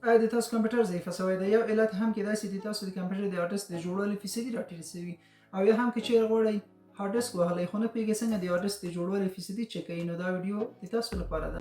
آیا د تاسو کمپیوټر ضعیفه شوی دی؟ یو علت هم کېدای شي د تاسو د کمپیوټر د هارډ ډیسک د جوړولو فیصدي راټیټه شوي، او یا هم که چیرې غواړئ هارډ ډیسک وهلی خو نه پوهېږئ څنګه د هارډ ډیسک د جوړولو فیصدي چک کوئ، نو دا ویډیو د تاسو لپاره ده.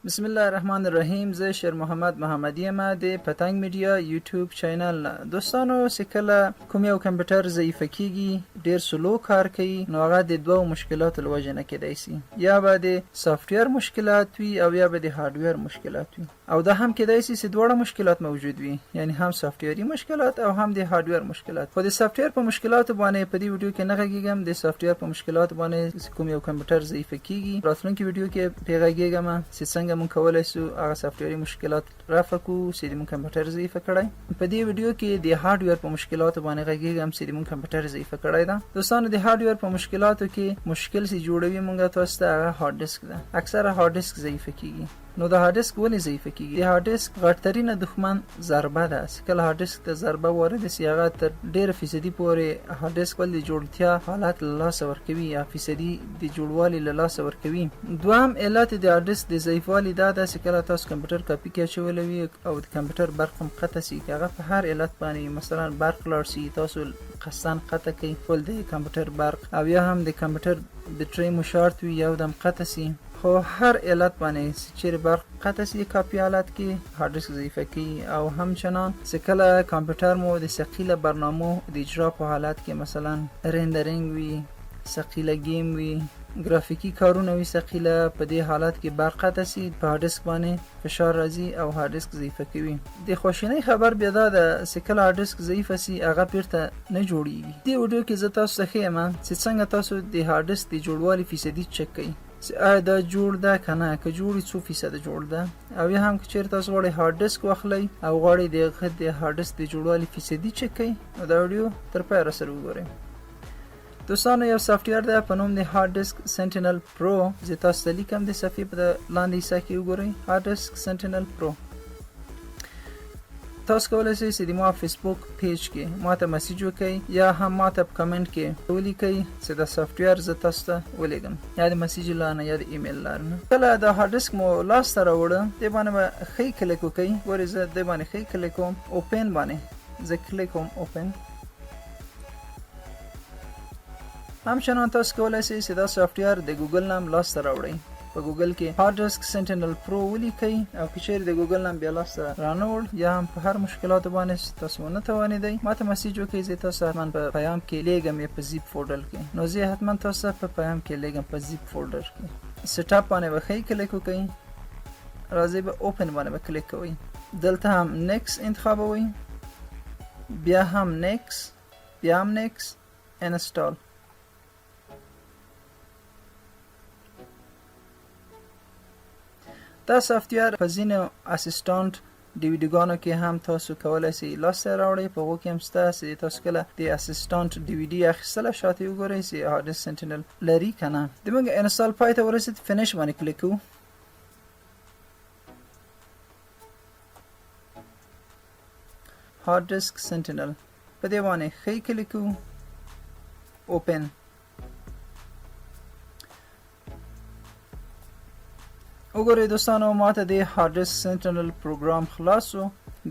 بسم الله الرحمن الرحیم. زه شیر محمد محمدی یم د پتنګ میډیا یوټیوب چینل نه. دوستانو چې کله کوم یو کمپیوټر ضعیفه کیږي، ډیر سلو کار کوي، نو هغه د دوو مشکلاتو له وجې نه کیدای شي، یا به د سافټویر مشکلات وي او یا به د هارډویر مشکلات وي، او دا هم کیدای شي چې دواړه مشکلات موجود وي، یعنی هم سافټویري مشکلات او هم د هارډویر مشکلات. خو د سافټویر په مشکلاتو باندې په دې ویډیو کې نه غږیږم. د سافټویر په مشکلاتو باندې کوم یو کمپیوټر ضعیفه کیږي، راتلونکي ویډیو کې پرې غږیږم چې څنګه مونږ کولی شو هغه سافټویري مشکلات رفع کړو چې د مونږ کمپیوټر ضعیفه کړی. په دې ویډیو کې د هارډویر په مشکلاتو باندې غږیږم چې د مونږ کمپیوټر ضعیفه کړی ده. دوستانو د هارډویر په مشکلاتو کې مشکل چې جوړوي مونږ تاسو ته هغه هارډ ډیسک ده. اکثره هارډ ډیسک ضعیفه کیږي. نو د هارډ ډیسک ولې ضعیفه کیږي؟ د هارډ ډیسک غټترینه دښمن ضربه ده. چې کله هارډ ډیسک ته ضربه وارد شي، هغه تر ډیره فیصدي پورې هارډ ډیسک ول د جوړتیا حالت له لاسه ورکوي، یا فیصدي د جوړوالي له لاسه ورکوي. دوهم علت د هارډ ډیسک د ضعیفوالي دا ده چې کله تاسو کمپیوټر کاپي کې اچولی وي او د کمپیوټر برق هم قطع شي، که هغه په هر علت باندې مثلا برق لاړ شي، تاسو قصداً قطع کوئ ټول د کمپیوټر برق، او یا هم د کمپیوټر بیټرۍ مو شارټ وي یو دم قطع شي. خو هر علت باندې چې برق قطع شي کاپي حالت کې هارډ ډیسک ضعیفه کوي. او همچنان چې کله کمپیوټر مو د ثقیله برنامو د اجرا په حالت کې مثلا رندرینګ وي، ثقیله گیم وي، ګرافیکي کارونه وي ثقیله، په دې حالت کې برق قطع شي، په هارډ ډیسک باندې فشار راځي او هارډ ډیسک ضعیفه کوي. د خواشینۍ خبر بیا دا ده چې کله هارډ ډیسک ضعیفه شي هغه بیرته نه جوړیږي. دې ویډیو کې زه تاسو ته ښیم چې څنګه تاسو د هارډ ډیسک د جوړوالي فیصدي چک کوئ، چې آیا دا جوړ ده که نه، که جوړ څو فیصده جوړ ده، او یا هم که چیرې تاسو غواړئ هارډ ډیسک واخلئ او غواړئ د هارډ ډیسک د جوړوالي فیصدي چک کوئ، نو دا ویډیو تر پایه راسره وګورئ. دوستانو یو سافټویر ده په نوم د هارډ ډیسک سنټینل پرو. زه تاسو ته لیکم د صفحې په لاندې حصه کې وګورئ هارډ ډیسک سنټینل پرو. تاسو کولی شئ چې د ما فیسبوک پیج کې ما ته مسیج وکړئ، یا هم ما ته په کمنټ کې ولیکئ چې دا سافټویر زه تاسو ته ولیږم، یا د مسیج لاره یا د ایمیل لاره. کله دا هارډ ډیسک مو لاسته راوړه، دې باندې به ښی کلیک وکړئ. ګورئ زه دې باندې ښی کلیک کوم، اوپن باندې زه کلیک کوم، اوپن. همچنان تاسو کولی شئ چې دا سافټویر د ګوګل نام لاسته راوړئ. په ګوګل کې هارډ ډیسک سنټینل پرو ولیکئ، او که چیرې د ګوګل نام بیا لاسته رانه وړ، یا هم په هر مشکلاتو باندې تاسو ونه توانېدئ، ما ته مسیج وکړئ. زه تاسو حتما په پیام کې لیږم یا په زیپ فولډر کې. نو زه حتما تاسو په پیام کې لیږم په زیپ فولډر کې. سیټ اپ باندې به ښی کلیک وکړئ، راځئ به اوپن باندې به کلیک کوئ. دلته هم نیکس انتخابوئ، بیا هم نیکس، بیا هم نیکس، انسټال. دا سافټویر په ځینو اسسټانټ ډیویډیګانو کې هم تاسو کولی شئ لاسته راوړئ. په هغو کې هم شته چې تاسو کله د اسسټانټ ډیویډي اخیستله شاته وګورئ چې هارډ ډیسک سنټینل لري که نه. زموږ انسټال پای ته ورسېد، فینش باندې کلیک کوو. هارډ ډیسک سنټینل په دې باندې ښی کلیک کوو، اوپن. وګورئ دوستانو، ما ته د هارډ ډیسک سنټینل پروګرام خلاص شو.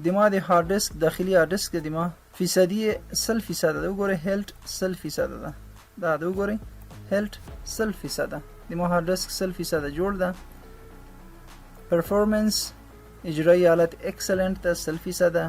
د ما د هارډ ډیسک داخلي هارډ ډیسک د ما فیصدي 100% ده. وګورئ هیلټ 100% ده. دا وګورئ هیلټ 100%. د ما هارډ ډیسک 100% جوړ ده. پرفورمنس اجرایی حالت اکسلنٹ ده 100%.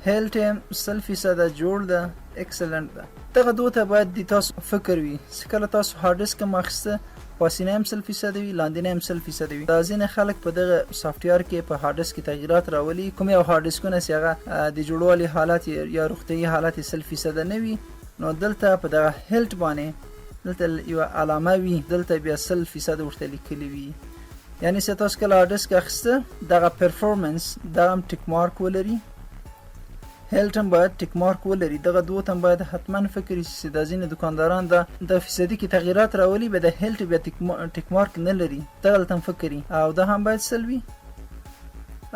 هیلټ هم 100% جوړ ده، اکسلنٹ ده. دغه دوه ته باید د تاسو فکر وي چې کله تاسو هارډ ډیسک هم اخیسته، پاسینه هم 100% وي، لاندینه هم 100% وي. دا ځینې خلک په دغه سافټویر کې په هارډ ډیسک کې تغییرات راولي. کوم یو هارډ ډیسکونه چې هغه د جوړوالي حالت یا روغتیایي حالت 100% نه وي، نو دلته په دغه هیلټ باندې دلته یوه علامه وي، دلته بیا 100% ورته لیکلي وي. یعنې چې تاسو کله هارډ ډیسک اخیسته، دغه پرفورمنس دغه هم ټیک مارک ولري، هیلټ هم باید ټیک مارک ولري. دغه دوه ته باید حتما فکر وي چې دا ځینې دکانداران د فیصدي کې تغییرات راولي، به د هیلټ بیا ټیک مارک نه لري. دغه ته هم فکر وي، او دا هم باید 100 وي،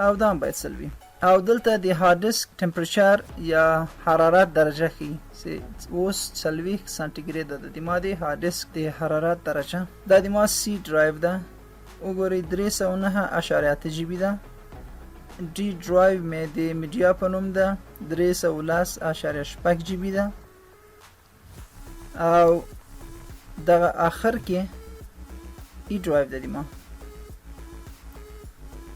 او دا هم باید 100 وي. او دلته د هارد ډیسک ټمپریچر یا حرارت درجه ښیي چې اوس 40 سانتیګریډ ده. د ما د هارد ډیسک د حرارت درجه دا د ما سی ډرایو ده. وګورئ 309.8 جی بي ده. ډي ډرایو مې د میډیا په نوم ده 310.8 جی بي ده. او دغه آخر کې ای ډرایو ده د ما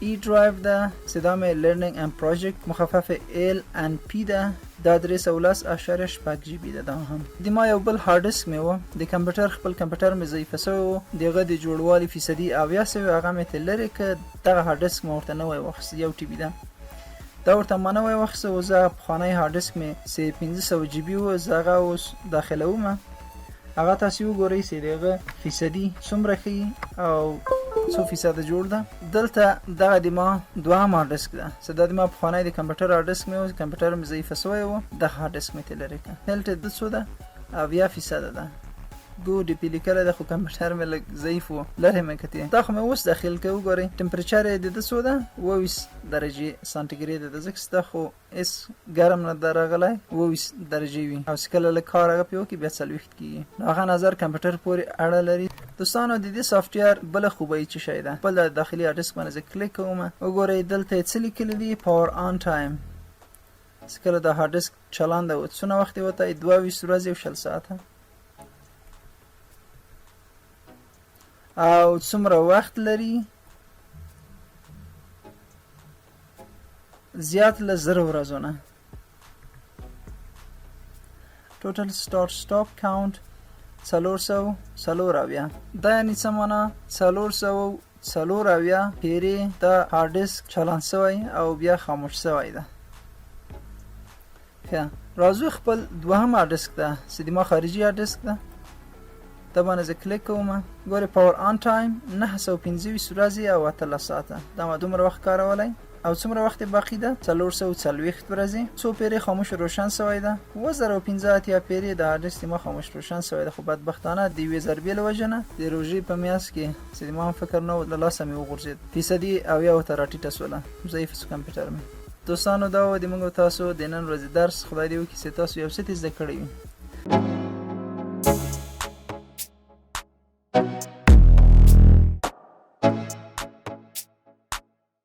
ای ډرایو ده چې دا مې لرنینګ اند پروژیکټ مخفف ال ان پی ده. دا 310.8 جی بي ده. دا هم د ما یو بل هارد ډیسک مې و د کمپیوټر خپل کمپیوټر مې ضعیفه شوی و دغه د جوړوالي فیصدي 80 هغه مې ته لرې که دغه هارد ډیسک مې ورته نوی واخیست 1 ټي بي ده. دا ورته ما نوی واخیست و زه پخوانی هارد ډیسک مې چې 500 جی بي و زه هغه اوس داخلوم. هغه تاسو وګورئ چې دغه فیصدي څومره ښیي او څو فیصده جوړ ده. دلته دغه د ما دوهم هارد ډیسک ده چې دا د ما پخوانی د کمپیوټر هارد ډیسک مې و کمپیوټر مې ضعیفه شوی و دغه هارد ډیسک مې ته لرې کړه. دلته د څو ده 70% ده. ګوډ پی لیکلی ده خو کمپیوټر مې لږ ضعیف و لرې مې کتې. دا خو مې اوس داخل کړه. وګورئ ټمپریچر یې د څو ده 22 درجې سانتیګریډ ده ځکه چې دا خو هېڅ ګرم نه ده راغلی 22 درجې وي او چې کله لږ کار هغه پرې وکړي بیا 40 کېږي. نو هغه نظر کمپیوټر پورې اړه لري. دوستانو د دې سافټویر بله خوبۍ څه شی ده؟ خپل داخلي هارد ډیسک باندې زه کلیک کوم. وګورئ دلته یې څه لیکلي دي پاور آن ټایم چې کله د هارد ډیسک چالانده و څونه وخت یې وتی 22 ورځې او 60 ساعته او څومره وخت لري زیات له 0 ورځو نه. ټوټل سټارټ سټاپ کاونټ 440 دا یعنې څه معنا 440 پیرې د هارد ډیسک چالان شوی او بیا خاموش شوی ده. ښه راځو خپل دوهم هارد ډیسک ده چې د ما خارجي هارد ډیسک ده دا باندې زه کلیک کوم. ګورئ پاور آن ټایم 925 ورځې او 18 ساعته. دا ما دومره وخت کارولی او څومره وخت باقي ده 440 ورځې. څو پیرې خاموش روشن شوی ده 2015 پیرې د هارد ډیسک ما خاموش روشن شوی ده. خو بدبختانه د یوې ضربې له وجې نه د روژې په میاشت کې چې ما هم فکر نه و له لاسه مې وغورځېد فیصدي 70 ته راټیټه شوله ضعیف شو کمپیوټر مې. دوستانو دا و د موږ تاسو د نن ورځې درس. خدای دې وکړي چې تاسو یو څه زده کړی وي.